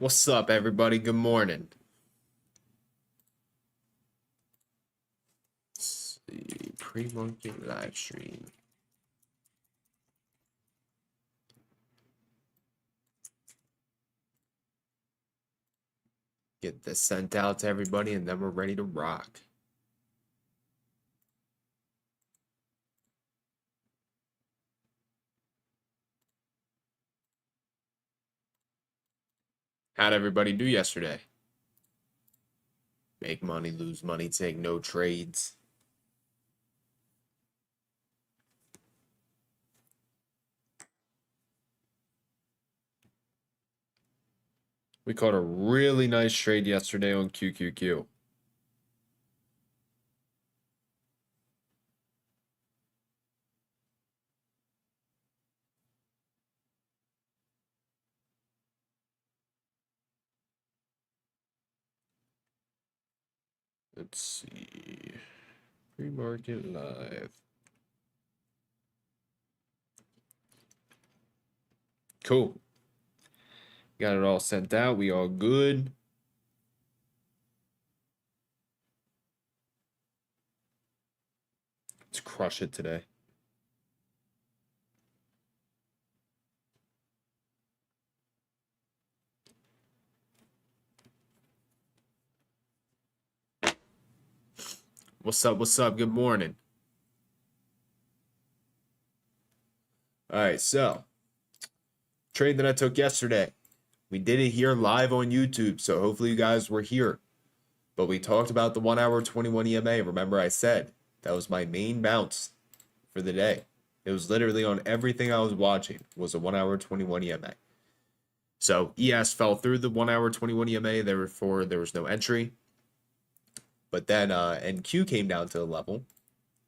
What's up, everybody? Good morning. Let's see, pre-market live stream. Get this sent out to everybody, and then we're ready to rock. How'd everybody do yesterday? Make money, lose money, take no trades. We caught a really nice trade yesterday on QQQ. Let's see. Pre-market live. Cool. Got it all sent out. We all good. Let's crush it today. What's up? What's up? Good morning. All right, so trade that I took yesterday. We did it here live on YouTube, so hopefully you guys were here. But we talked about the 1 hour 21 EMA. Remember, I said that was my main bounce for the day. It was literally on everything I was watching was a 1 hour 21 EMA. So ES fell through the 1 hour 21 EMA, therefore there was no entry. But then NQ came down to the level.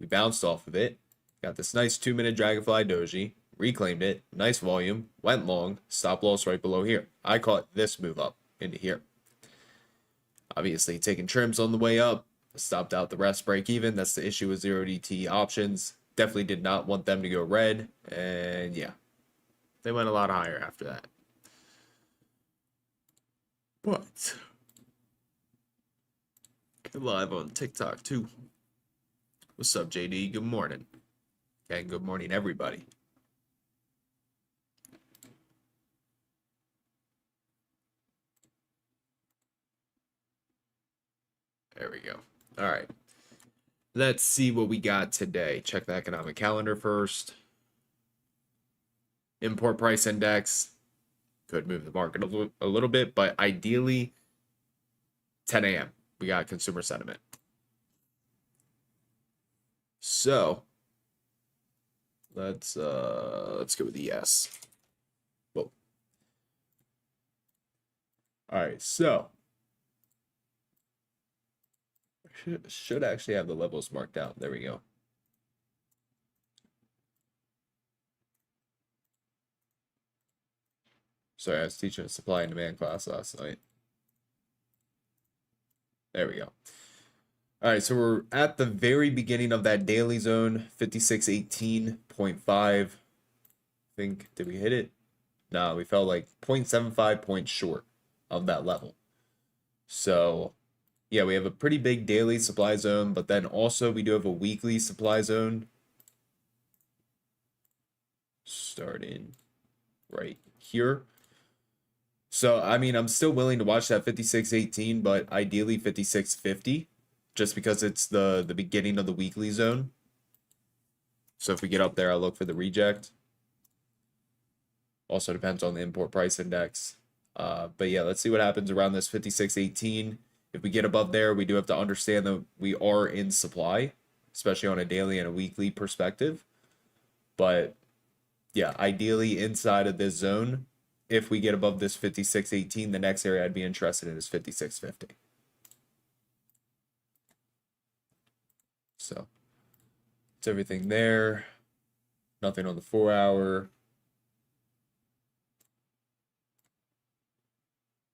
We bounced off of it. Got this nice 2-minute Dragonfly Doji. Reclaimed it. Nice volume. Went long. Stop loss right below here. I caught this move up into here. Obviously, taking trims on the way up. Stopped out the rest break even. That's the issue with 0DT options. Definitely did not want them to go red. And yeah, they went a lot higher after that. But get live on TikTok too. What's up, JD? Good morning. Okay, good morning, everybody. There we go. All right. Let's see what we got today. Check the economic calendar first. Import price index could move the market a little bit, but ideally 10 a.m. we got consumer sentiment. So let's go with the yes. Whoa. All right, so should actually have the levels marked out. There we go. Sorry, I was teaching a supply and demand class last night. There we go. All right, so we're at the very beginning of that daily zone, 5618.5. I think, did we hit it? No, we fell like 0.75 points short of that level. So, yeah, we have a pretty big daily supply zone, but then also we do have a weekly supply zone starting right here. So, I mean, I'm still willing to watch that 5618, but ideally 5650, just because it's the beginning of the weekly zone. So if we get up there, I'll look for the reject. Also depends on the import price index. But yeah, let's see what happens around this 5618. If we get above there, we do have to understand that we are in supply, especially on a daily and a weekly perspective. But yeah, ideally inside of this zone, if we get above this 5618, the next area I'd be interested in is 5650. So it's everything there. Nothing on the 4 hour.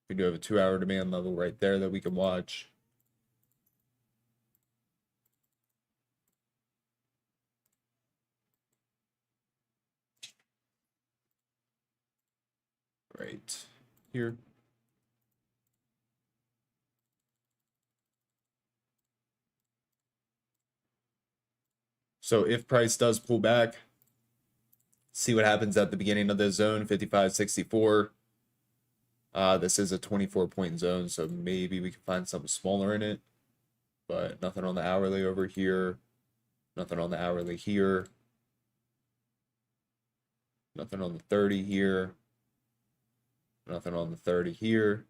We do have a 2 hour demand level right there that we can watch. Right here. So if price does pull back, see what happens at the beginning of the zone, 55.64. This is a 24-point zone, so maybe we can find something smaller in it. But nothing on the hourly over here. Nothing on the hourly here. Nothing on the 30 here. Nothing on the 30 here.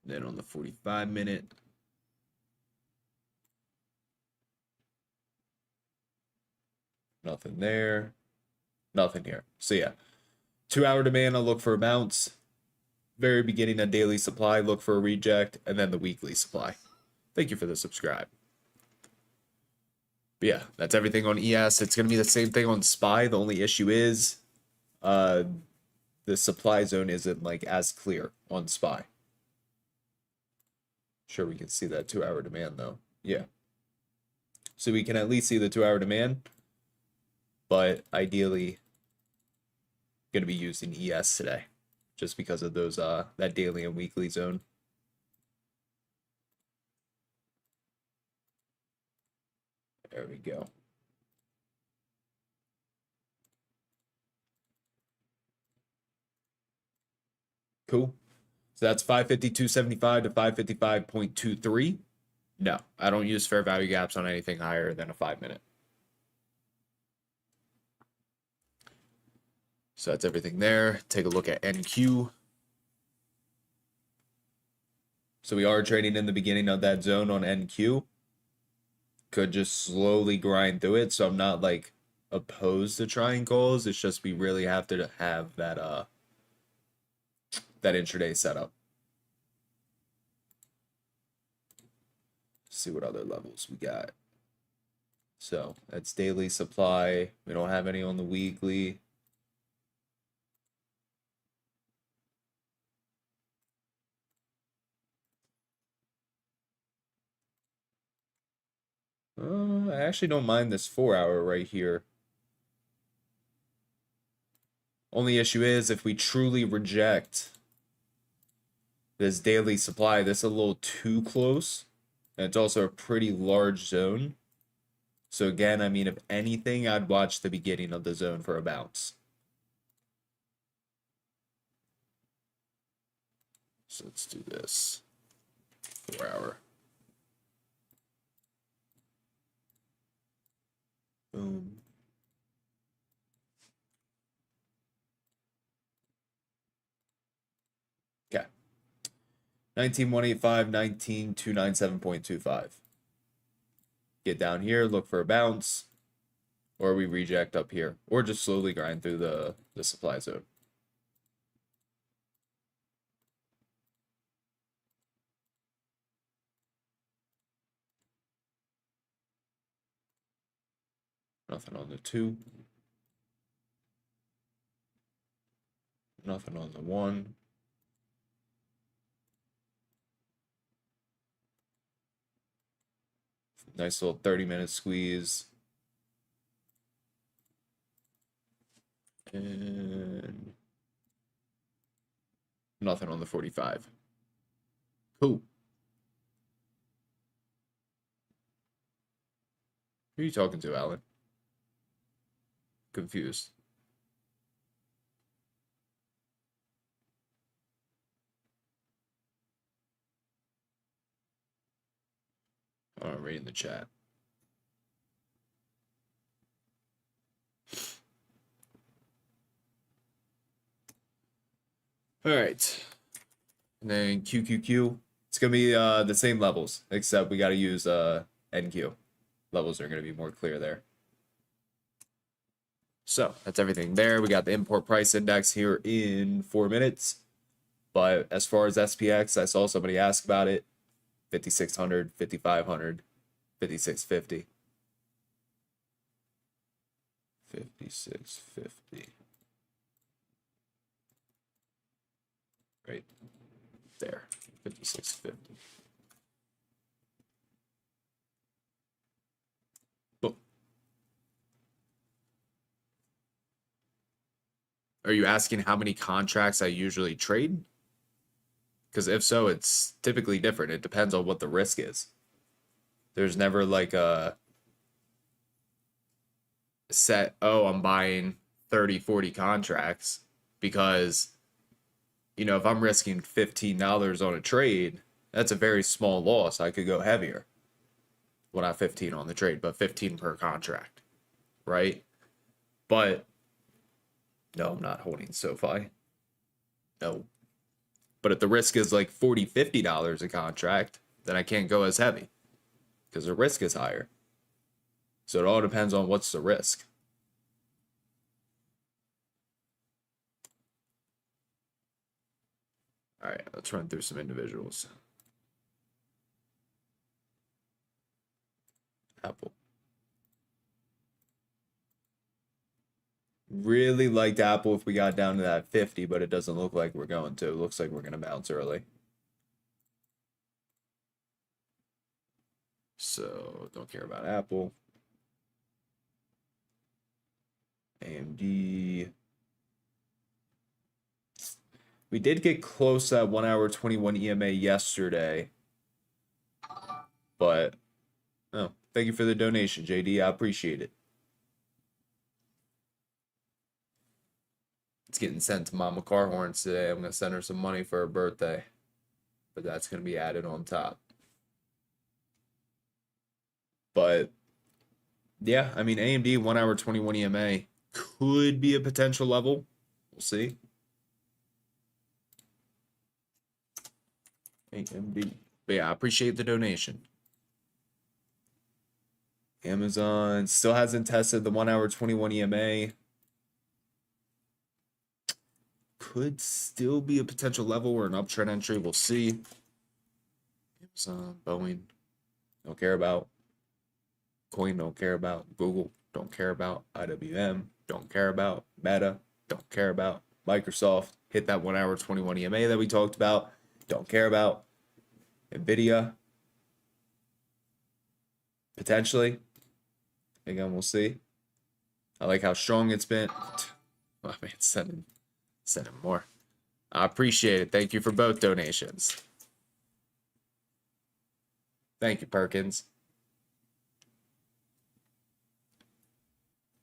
Then on the 45-minute. Nothing there. Nothing here. So yeah, 2-hour demand, I'll look for a bounce. Very beginning of daily supply, look for a reject, and then the weekly supply. Thank you for the subscribe. But yeah, that's everything on ES. It's going to be the same thing on SPY. The only issue is the supply zone isn't like as clear on SPY. Sure, we can see that 2-hour demand though. Yeah. So we can at least see the 2-hour demand, but ideally going to be using ES today just because of those that daily and weekly zone. There we go. Cool. So that's 552.75 to 555.23. No, I don't use fair value gaps on anything higher than a 5-minute. So that's everything there. Take a look at NQ. So we are trading in the beginning of that zone on NQ. Could just slowly grind through it. So I'm not like opposed to trying calls. It's just we really have to have that that intraday setup. See what other levels we got. So that's daily supply. We don't have any on the weekly. I actually don't mind this 4-hour right here. Only issue is if we truly reject this daily supply, this is a little too close. And it's also a pretty large zone. So again, I mean, if anything, I'd watch the beginning of the zone for a bounce. So let's do this. 4-hour. Boom. Okay. 19.185, 19.297.25. Get down here, look for a bounce, or we reject up here, or just slowly grind through the supply zone. Nothing on the 2. Nothing on the 1. Nice little 30-minute squeeze. And nothing on the 45. Cool. Who are you talking to, Alan? Confused. I'm reading the chat. All right. And then QQQ. It's going to be the same levels, except we got to use NQ. Levels are going to be more clear there. So that's everything there. We got the import price index here in 4 minutes. But as far as SPX, I saw somebody ask about it. 5,600, 5,500, 5,650. 5,650. Right there. 5,650. Boom. Are you asking how many contracts I usually trade? Because if so, it's typically different. It depends on what the risk is. There's never like a set, oh, I'm buying 30, 40 contracts because, you know, if I'm risking $15 on a trade, that's a very small loss. I could go heavier. Well, not 15 on the trade, but 15 per contract, right? But no, I'm not holding SoFi. No. But if the risk is like $40, $50 a contract, then I can't go as heavy because the risk is higher. So it all depends on what's the risk. All right, let's run through some individuals. Apple. Really liked Apple if we got down to that 50, but it doesn't look like we're going to. It looks like we're going to bounce early. So don't care about Apple. AMD. We did get close at 1 hour 21 EMA yesterday. But, oh, thank you for the donation, JD. I appreciate it. It's getting sent to Mama Carhorns today. I'm going to send her some money for her birthday. But that's going to be added on top. But, yeah, I mean, AMD 1 hour 21 EMA could be a potential level. We'll see. AMD. But yeah, I appreciate the donation. Amazon still hasn't tested the 1 hour 21 EMA. Could still be a potential level or an uptrend entry. We'll see. Amazon, Boeing, don't care about. Coin, don't care about. Google, don't care about. IWM, don't care about. Meta, don't care about. Microsoft, hit that 1 hour 21 EMA that we talked about. Don't care about. Nvidia, potentially. Again, we'll see. I like how strong it's been. Oh, man, sending more. I appreciate it. Thank you for both donations. Thank you, Perkins.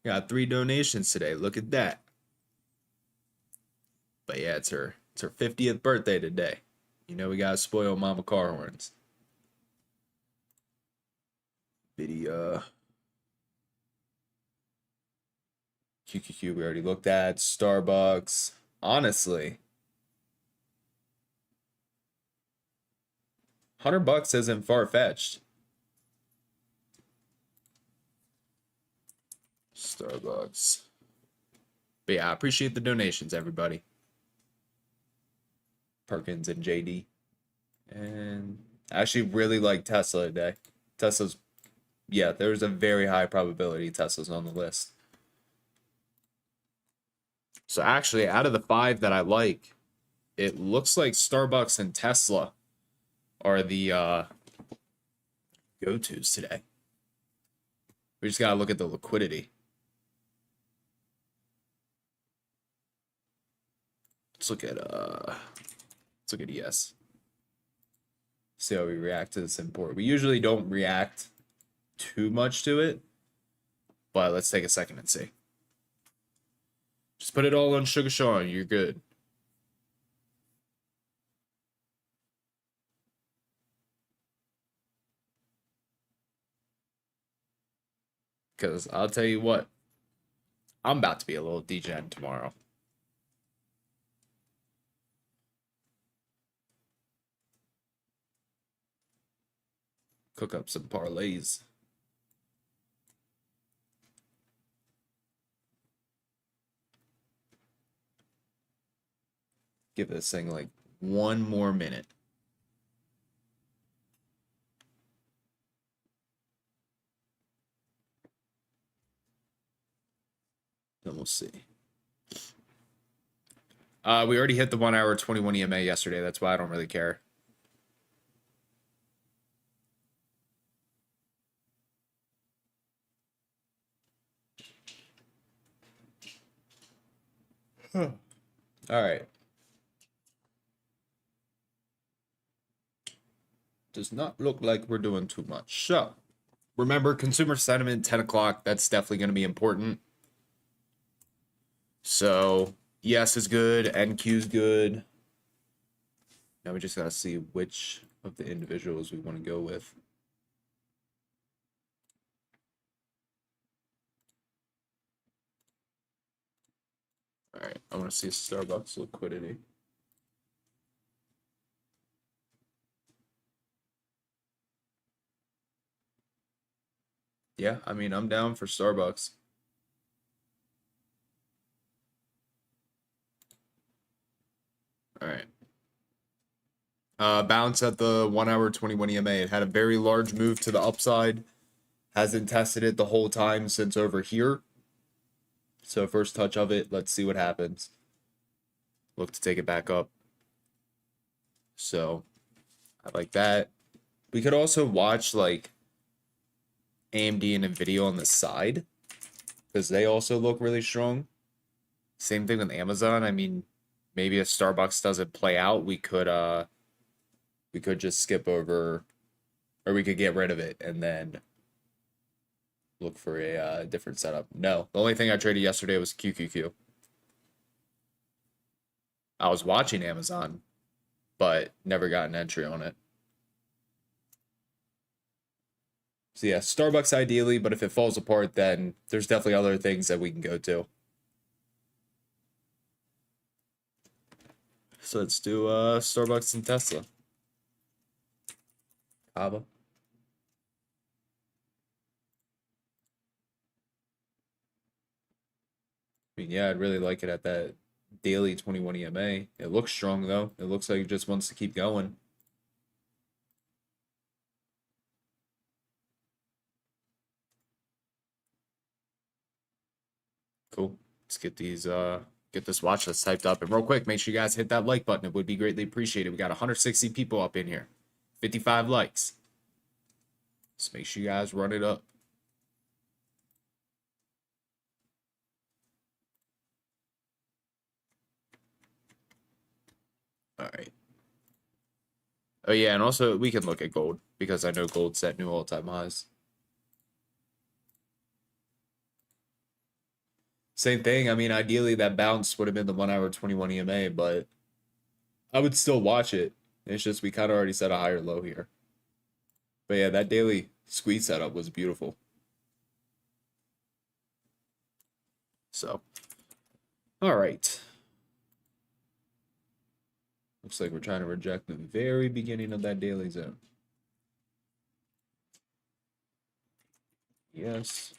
Got 3 donations today. Look at that. But yeah, it's her 50th birthday today. You know we gotta spoil Mama Carhorns. Video. QQQ we already looked at. Starbucks. Honestly, $100 isn't far-fetched. Starbucks. But yeah, I appreciate the donations, everybody. Perkins and JD. And I actually really like Tesla today. Tesla's, yeah, there's a very high probability Tesla's on the list. So actually, out of the 5 that I like, it looks like Starbucks and Tesla are the go-tos today. We just gotta look at the liquidity. Let's look at ES. See how we react to this import. We usually don't react too much to it, but let's take a second and see. Just put it all on Sugar Sean. You're good. Because I'll tell you what, I'm about to be a little degen tomorrow. Cook up some parlays. Give this thing like 1 more minute. Then we'll see. We already hit the 1 hour 21 EMA yesterday. That's why I don't really care. All right. does not look like we're doing too much. So, remember, consumer sentiment, 10 o'clock, that's definitely going to be important. So, yes is good, NQ is good. Now we just got to see which of the individuals we want to go with. All right, I want to see Starbucks liquidity. Yeah, I mean, I'm down for Starbucks. All right. Bounce at the 1 hour 21 EMA. It had a very large move to the upside. Hasn't tested it the whole time since over here. So first touch of it, let's see what happens. Look to take it back up. So I like that. We could also watch like AMD and Nvidia on the side because they also look really strong. Same thing with Amazon. I mean, maybe if Starbucks doesn't play out, we could just skip over, or we could get rid of it and then look for a different setup. No, the only thing I traded yesterday was QQQ. I was watching Amazon, but never got an entry on it. So yeah, Starbucks ideally, but if it falls apart, then there's definitely other things that we can go to. So let's do Starbucks and Tesla. Kava. I mean, yeah, I'd really like it at that daily 21 EMA. It looks strong though. It looks like it just wants to keep going. Cool. Let's get these get this watch list typed up. And real quick, make sure you guys hit that like button. It would be greatly appreciated. We got 160 people up in here. 55 likes. Just make sure you guys run it up. All right. Oh yeah, and also we can look at gold because I know gold set new all-time highs. Same thing. I mean, ideally that bounce would have been the 1 hour 21 EMA, but I would still watch it. It's just we kind of already set a higher low here. But yeah, that daily squeeze setup was beautiful. So, all right. Looks like we're trying to reject the very beginning of that daily zone. Yes.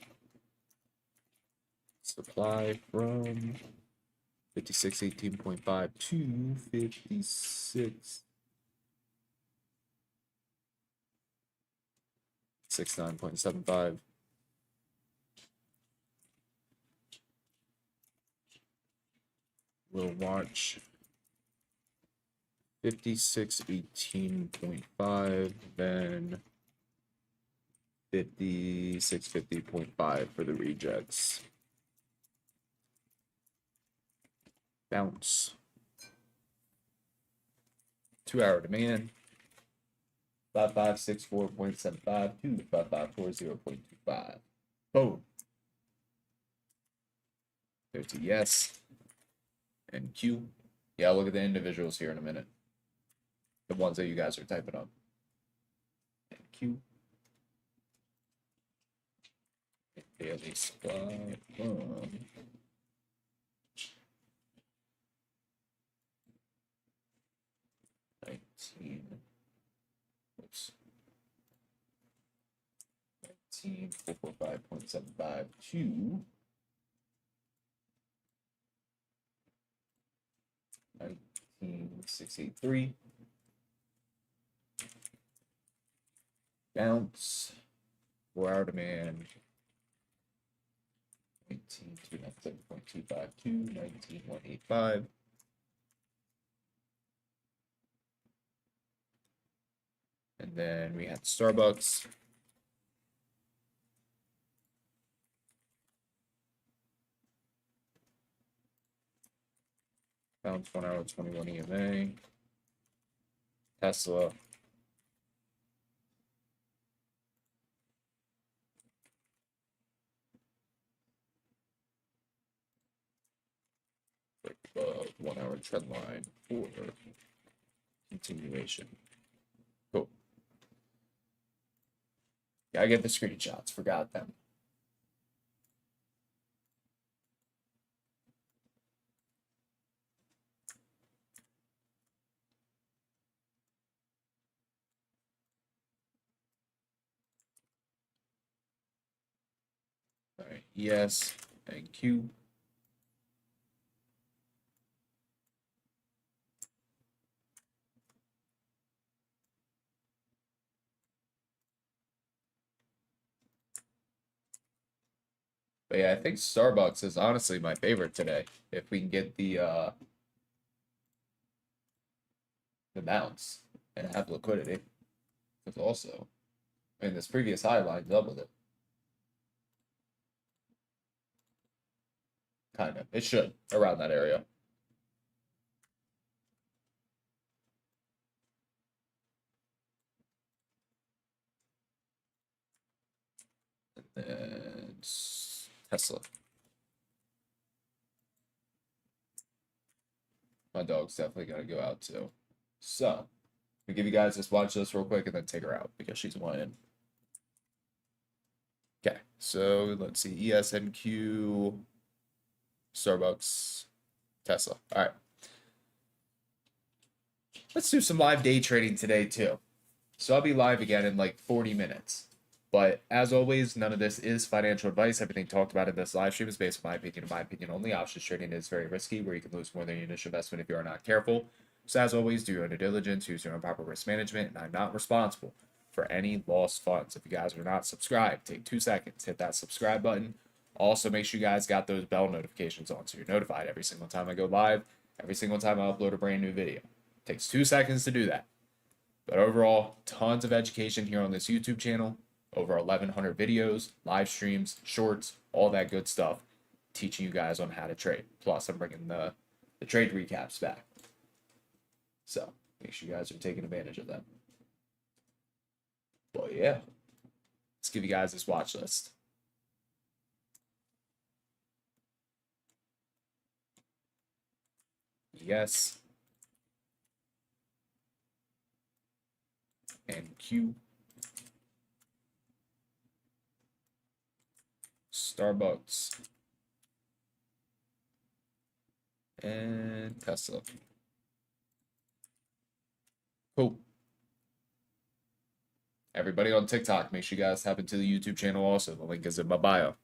Supply from 5618.5 to 56. 69.75. We'll watch 5618.5, then 5650.5 for the rejects. Bounce. 2 hour demand. 5564.75 to 5540.25. Boom. There's a yes. And Q. Yeah, I'll look at the individuals here in a minute. The ones that you guys are typing up. And Q. Daily supply from 19. Oops. 445.75 to 19683. Bounce. 4 hour demand. 19.252, 19185. And then we had Starbucks. Bounce 1 hour 21 EMA. Tesla. above 1 hour trend line for continuation. Cool. Gotta get the screenshots. Forgot them. All right, ES and Q. But yeah, I think Starbucks is honestly my favorite today. If we can get the bounce and have liquidity. Because also, I mean, this previous high lines up with it. Kind of. It should, around that area. And Tesla. My dog's definitely gonna go out too. So, we give you guys this watch list real quick and then take her out because she's whining. Okay, so let's see. ESNQ, Starbucks, Tesla. All right. Let's do some live day trading today too. So I'll be live again in like 40 minutes. But as always, none of this is financial advice. Everything talked about in this live stream is based on my opinion and my opinion only. Options trading is very risky, where you can lose more than your initial investment if you are not careful. So as always, do your own due diligence, use your own proper risk management, and I'm not responsible for any lost funds. If you guys are not subscribed, take 2 seconds, hit that subscribe button. Also, make sure you guys got those bell notifications on so you're notified every single time I go live, every single time I upload a brand new video. It takes 2 seconds to do that. But overall, tons of education here on this YouTube channel. Over 1,100 videos, live streams, shorts, all that good stuff, teaching you guys on how to trade. Plus, I'm bringing the trade recaps back. So, make sure you guys are taking advantage of them. But yeah, let's give you guys this watch list. Yes. And Q. Starbucks. And Tesla. Cool. Everybody on TikTok, make sure you guys tap into the YouTube channel also. The link is in my bio.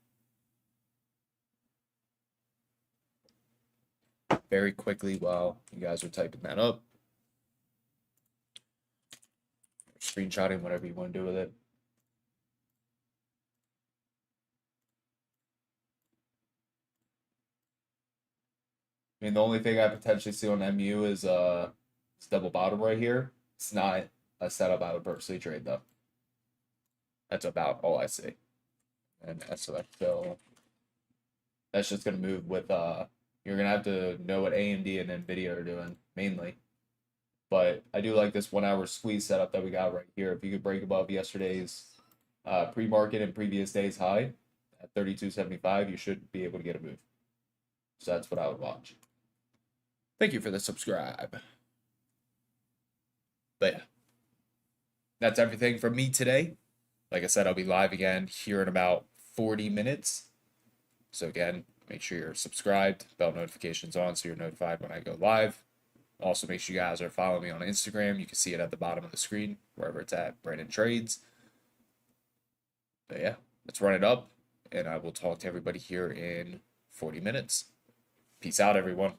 Very quickly while you guys are typing that up. Screenshotting, whatever you want to do with it. I mean, the only thing I potentially see on MU is this double bottom right here. It's not a setup I would personally trade though. That's about all I see. And SOXL, that's just gonna move with you're gonna have to know what AMD and Nvidia are doing mainly. But I do like this 1 hour squeeze setup that we got right here. If you could break above yesterday's pre-market and previous day's high at 32.75, you should be able to get a move. So that's what I would watch. Thank you for the subscribe. But yeah, that's everything from me today. Like I said, I'll be live again here in about 40 minutes. So again, make sure you're subscribed, bell notifications on so you're notified when I go live. Also, make sure you guys are following me on Instagram. You can see it at the bottom of the screen, wherever it's at, Brandon Trades. But yeah, let's run it up, and I will talk to everybody here in 40 minutes. Peace out, everyone.